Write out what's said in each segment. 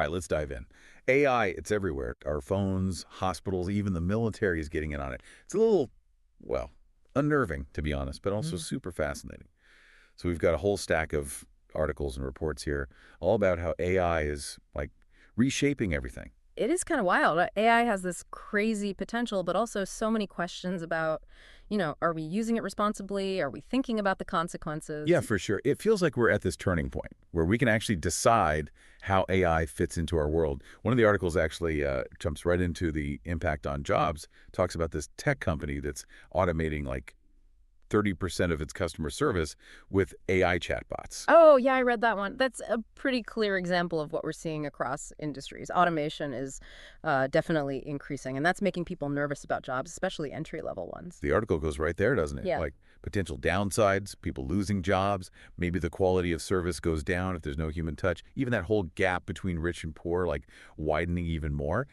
All right, let's dive in. AI, it's everywhere. Our phones, hospitals, even the military is getting in on it. It's a little, well, unnerving, to be honest, but also super fascinating. So we've got a whole stack of articles and reports here all about how AI is, like, reshaping everything. It is kind of wild. AI has this crazy potential, but also so many questions about, are we using it responsibly? Are we thinking about the Yeah, consequences? for sure. It feels like we're at this turning point where we can actually decide how AI fits into our world. One of the articles actually jumps right into the impact on jobs, talks about this tech company that's automating like 30% of its customer service with AI chatbots. Oh, yeah, I read that one. That's a pretty clear example of what we're seeing across industries. Automation is definitely increasing, and that's making people nervous about jobs, especially entry-level ones. The article goes right there, doesn't it? Yeah, Like potential downsides, people losing jobs, maybe the quality of service goes down if there's no human touch, even that whole gap between rich and poor, like widening even more.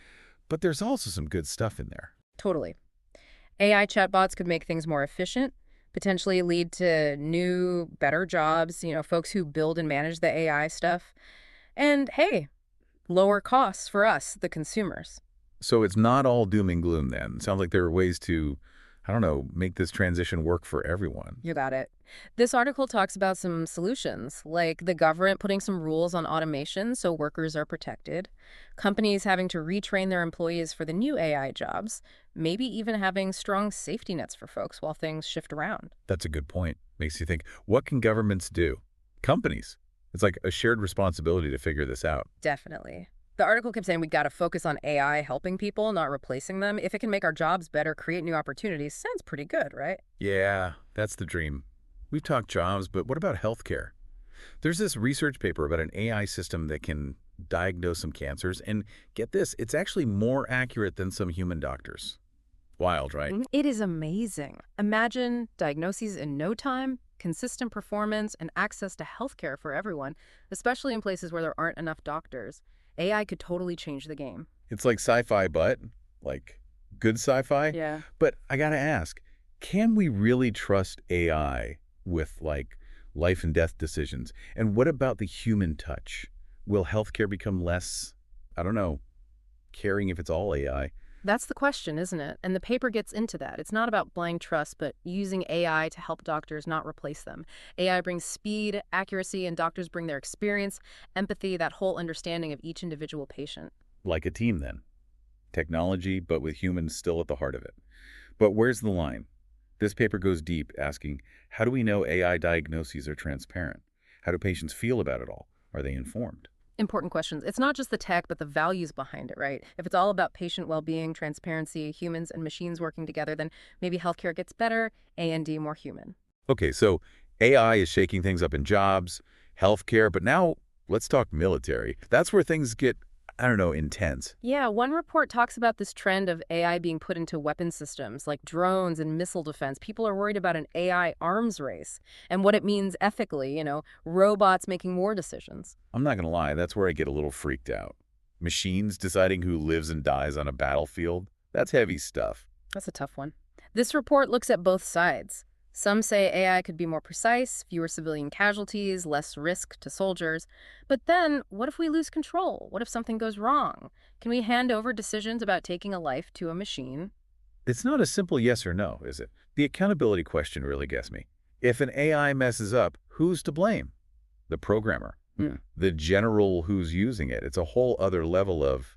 But there's also some good stuff in there. totally. AI chatbots could make things more efficient, potentially lead to new, better jobs, folks who build and manage the AI stuff. And hey, lower costs for us, the consumers. So it's not all doom and gloom then. Sounds like there are ways to, I don't know, make this transition work for everyone. You got it. This article talks about some solutions, like the government putting some rules on automation so workers are protected, companies having to retrain their employees for the new AI jobs, maybe even having strong safety nets for folks while things shift around. That's a good point. Makes you think, what can governments do? Companies. It's like a shared responsibility to figure this out. Definitely. The article kept saying we got to focus on AI helping people, not replacing them. If it can make our jobs better, create new opportunities, sounds pretty good, right? Yeah, that's the dream. We've talked jobs, but what about healthcare? There's this research paper about an AI system that can diagnose some cancers, and get this, it's actually more accurate than some human doctors. Wild, right? It is amazing. Imagine diagnoses in no time, consistent performance, and access to healthcare for everyone, especially in places where there aren't enough doctors. AI could totally change the game. It's like sci-fi, but like good sci-fi. Yeah. But I gotta ask, can we really trust AI with like life and death decisions? And what about the human touch? Will healthcare become less, I don't know, caring if it's all AI? That's the question, isn't it? And the paper gets into that. It's not about blind trust, but using AI to help doctors, not replace them. AI brings speed, accuracy, and doctors bring their experience, empathy, that whole understanding of each individual patient. Like a team then. Technology, but with humans still at the heart of it. But where's the line? This paper goes deep, asking, how do we know AI diagnoses are transparent? How do patients feel about it all? Are they informed? Important questions. It's not just the tech, but the values behind it, right? If it's all about patient well-being, transparency, humans and machines working together, then maybe healthcare gets better, A&D more human. Okay, so AI is shaking things up in jobs, healthcare, but now let's talk military. That's where things get, I don't know, intense. Yeah, one report talks about this trend of AI being put into weapon systems like drones and missile defense. People are worried about an AI arms race and what it means ethically, robots making war decisions. I'm not going to lie, that's where I get a little freaked out. Machines deciding who lives and dies on a battlefield? That's heavy stuff. That's a tough one. This report looks at both sides. Some say AI could be more precise, fewer civilian casualties, less risk to soldiers. But then, what if we lose control? What if something goes wrong? Can we hand over decisions about taking a life to a machine? It's not a simple yes or no, is it? The accountability question really gets me. If an AI messes up, who's to blame? The programmer, Hmm. the general who's using it. It's a whole other level of,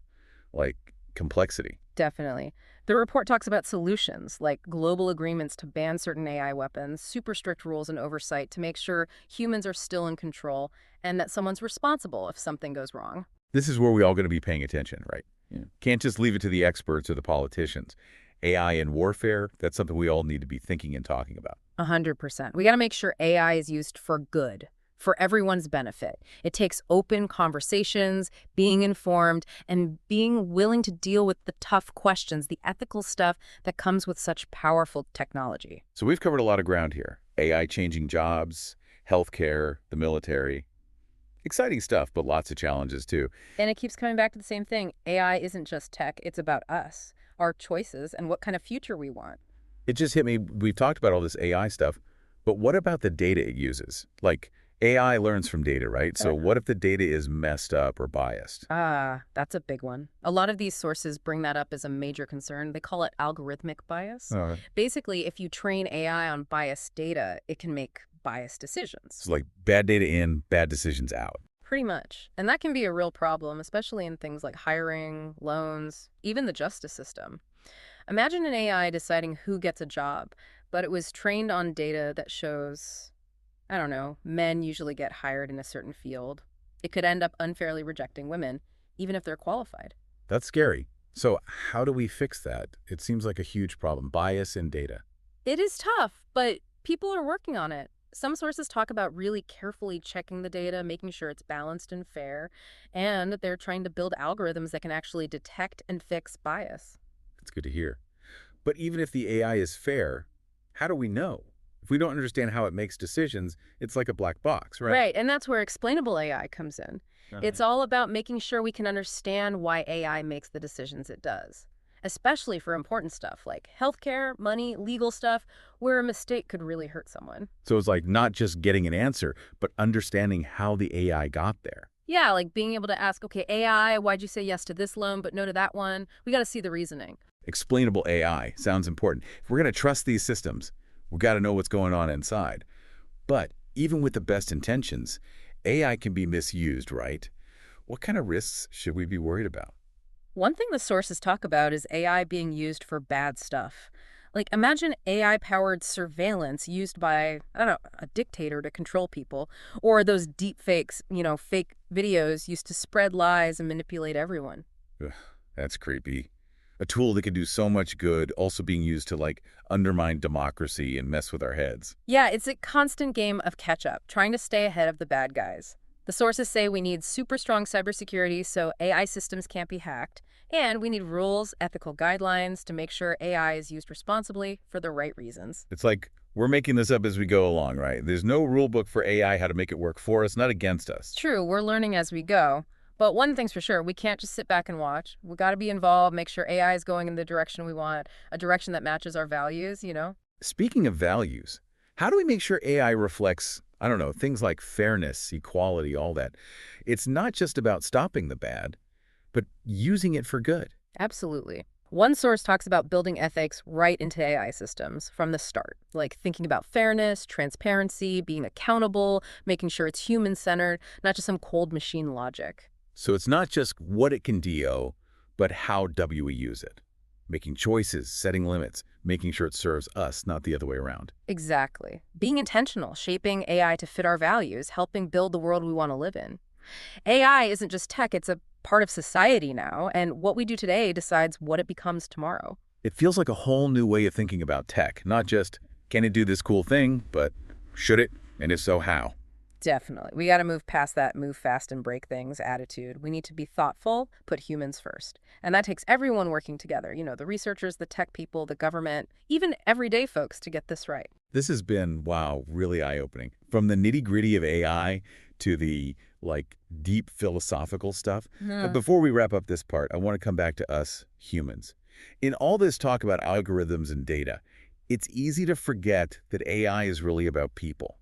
like, complexity. Definitely. The report talks about solutions like global agreements to ban certain AI weapons, super strict rules and oversight to make sure humans are still in control and that someone's responsible if something goes wrong. This is where we all got to be paying attention, right? Yeah. Can't just leave it to the experts or the politicians. AI in warfare, that's something we all need to be thinking and talking about. 100%. We got to make sure AI is used for good, for everyone's benefit. It takes open conversations, being informed, and being willing to deal with the tough questions, the ethical stuff that comes with such powerful technology. So we've covered a lot of ground here. AI changing jobs, healthcare, the military. Exciting stuff, but lots of challenges too. And it keeps coming back to the same thing. AI isn't just tech, it's about us, our choices, and what kind of future we want. It just hit me, we've talked about all this AI stuff, but what about the data it uses? Like, AI learns from data, right? So what if the data is messed up or biased? That's a big one. A lot of these sources bring that up as a major concern. They call it algorithmic bias. Uh, Basically, if you train AI on biased data, it can make biased decisions. so like bad data in, bad decisions out. Pretty much. And that can be a real problem, especially in things like hiring, loans, even the justice system. Imagine an AI deciding who gets a job, but it was trained on data that shows, I don't know, men usually get hired in a certain field. It could end up unfairly rejecting women, even if they're qualified. That's scary. So how do we fix that? It seems like a huge problem, bias in data. It is tough, but people are working on it. Some sources talk about really carefully checking the data, making sure it's balanced and fair, and they're trying to build algorithms that can actually detect and fix bias. It's good to hear. But even if the AI is fair, how do we know? If we don't understand how it makes decisions, it's like a black box, right? Right, and that's where explainable AI comes in. It's all about making sure we can understand why AI makes the decisions it does, especially for important stuff like healthcare, money, legal stuff, where a mistake could really hurt someone. So it's like not just getting an answer, but understanding how the AI got there. Yeah, like being able to ask, okay, AI, why'd you say yes to this loan but no to that one? We got to see the reasoning. Explainable AI sounds important. If we're going to trust these systems, we've got to know what's going on inside. But even with the best intentions, AI can be misused, right? What kind of risks should we be worried about? One thing the sources talk about is AI being used for bad stuff. Like, imagine AI-powered surveillance used by, I don't know, a dictator to control people, or those deep fakes, fake videos used to spread lies and manipulate everyone. Ugh, that's creepy. A tool that can do so much good also being used to, like, undermine democracy and mess with our heads. Yeah, it's a constant game of catch-up, trying to stay ahead of the bad guys. The sources say we need super strong cybersecurity so AI systems can't be hacked, and we need rules, ethical guidelines to make sure AI is used responsibly for the right reasons. It's like we're making this up as we go along, right? There's no rule book for AI how to make it work for us, not against us. True, we're learning as we go. But one thing's for sure, we can't just sit back and watch. We got to be involved, make sure AI is going in the direction we want, a direction that matches our values. Speaking of values, how do we make sure AI reflects, I don't know, things like fairness, equality, all that? It's not just about stopping the bad, but using it for good. Absolutely. One source talks about building ethics right into AI systems from the start, like thinking about fairness, transparency, being accountable, making sure it's human-centered, not just some cold machine logic. So it's not just what it can do, but how we use it. Making choices, setting limits, making sure it serves us, not the other way around. Exactly. Being intentional, shaping AI to fit our values, helping build the world we want to live in. AI isn't just tech, it's a part of society now, and what we do today decides what it becomes tomorrow. It feels like a whole new way of thinking about tech, not just, can it do this cool thing, but should it, and if so, how? Definitely. We got to move past that move fast and break things attitude. We need to be thoughtful, put humans first. And that takes everyone working together, the researchers, the tech people, the government, even everyday folks to get this right. This has been, wow, really eye-opening. From the nitty-gritty of AI to the, like, deep philosophical stuff. But before we wrap up this part, I want to come back to us humans. In all this talk about algorithms and data, it's easy to forget that AI is really about people.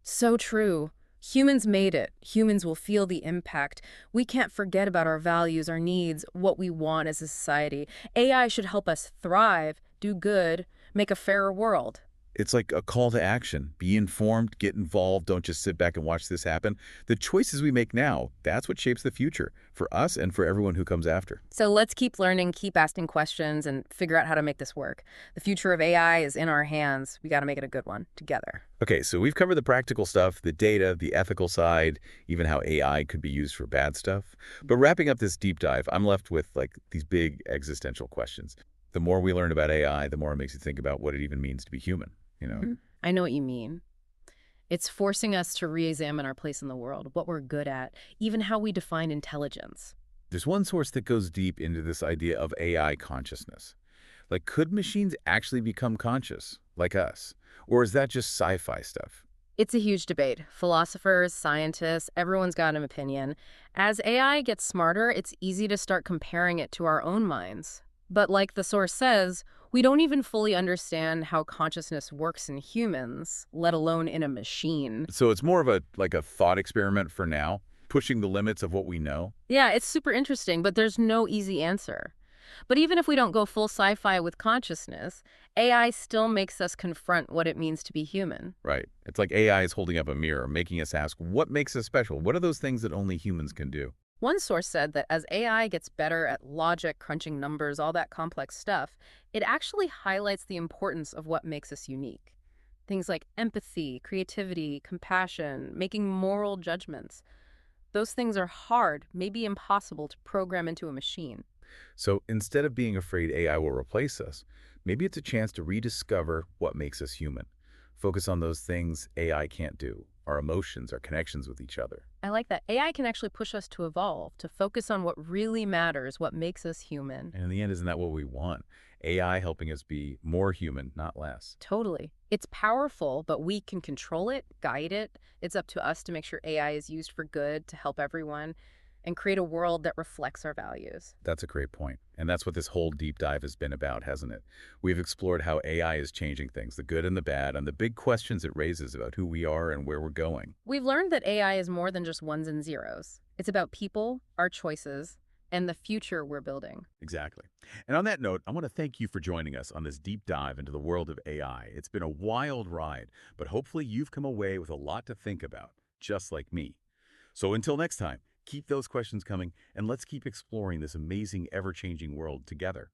So true. Humans made it. Humans will feel the impact. We can't forget about our values, our needs, what we want as a society. AI should help us thrive, do good, make a fairer world. It's like a call to action. Be informed, get involved, don't just sit back and watch this happen. The choices we make now, that's what shapes the future for us and for everyone who comes after. So let's keep learning, keep asking questions, and figure out how to make this work. The future of AI is in our hands. We got to make it a good one together. Okay, so we've covered the practical stuff, the data, the ethical side, even how AI could be used for bad stuff. But wrapping up this deep dive, I'm left with like these big existential questions. The more we learn about AI, the more it makes you think about what it even means to be human. I know what you mean. It's forcing us to re-examine our place in the world, what we're good at, even how we define intelligence. There's one source that goes deep into this idea of AI consciousness. Like, could machines actually become conscious, like us? Or is that just sci-fi stuff? It's a huge debate. Philosophers, scientists, everyone's got an opinion. As AI gets smarter, it's easy to start comparing it to our own minds. But like the source says, we don't even fully understand how consciousness works in humans, let alone in a machine. So it's more of a thought experiment for now, pushing the limits of what we know. Yeah, it's super interesting, but there's no easy answer. But even if we don't go full sci-fi with consciousness, AI still makes us confront what it means to be human. Right. It's like AI is holding up a mirror, making us ask, what makes us special? What are those things that only humans can do? One source said that as AI gets better at logic, crunching numbers, all that complex stuff, it actually highlights the importance of what makes us unique. Things like empathy, creativity, compassion, making moral judgments. Those things are hard, maybe impossible to program into a machine. So instead of being afraid AI will replace us, maybe it's a chance to rediscover what makes us human. Focus on those things AI can't do, our emotions, our connections with each other. I like that. AI can actually push us to evolve, to focus on what really matters, what makes us human. And in the end, isn't that what we want? AI helping us be more human, not less. Totally. It's powerful, but we can control it, guide it. It's up to us to make sure AI is used for good, to help everyone, and create a world that reflects our values. That's a great point. And that's what this whole deep dive has been about, hasn't it? We've explored how AI is changing things, the good and the bad, and the big questions it raises about who we are and where we're going. We've learned that AI is more than just ones and zeros. It's about people, our choices, and the future we're building. Exactly. And on that note, I want to thank you for joining us on this deep dive into the world of AI. It's been a wild ride, but hopefully you've come away with a lot to think about, just like me. So until next time, keep those questions coming, and let's keep exploring this amazing, ever-changing world together.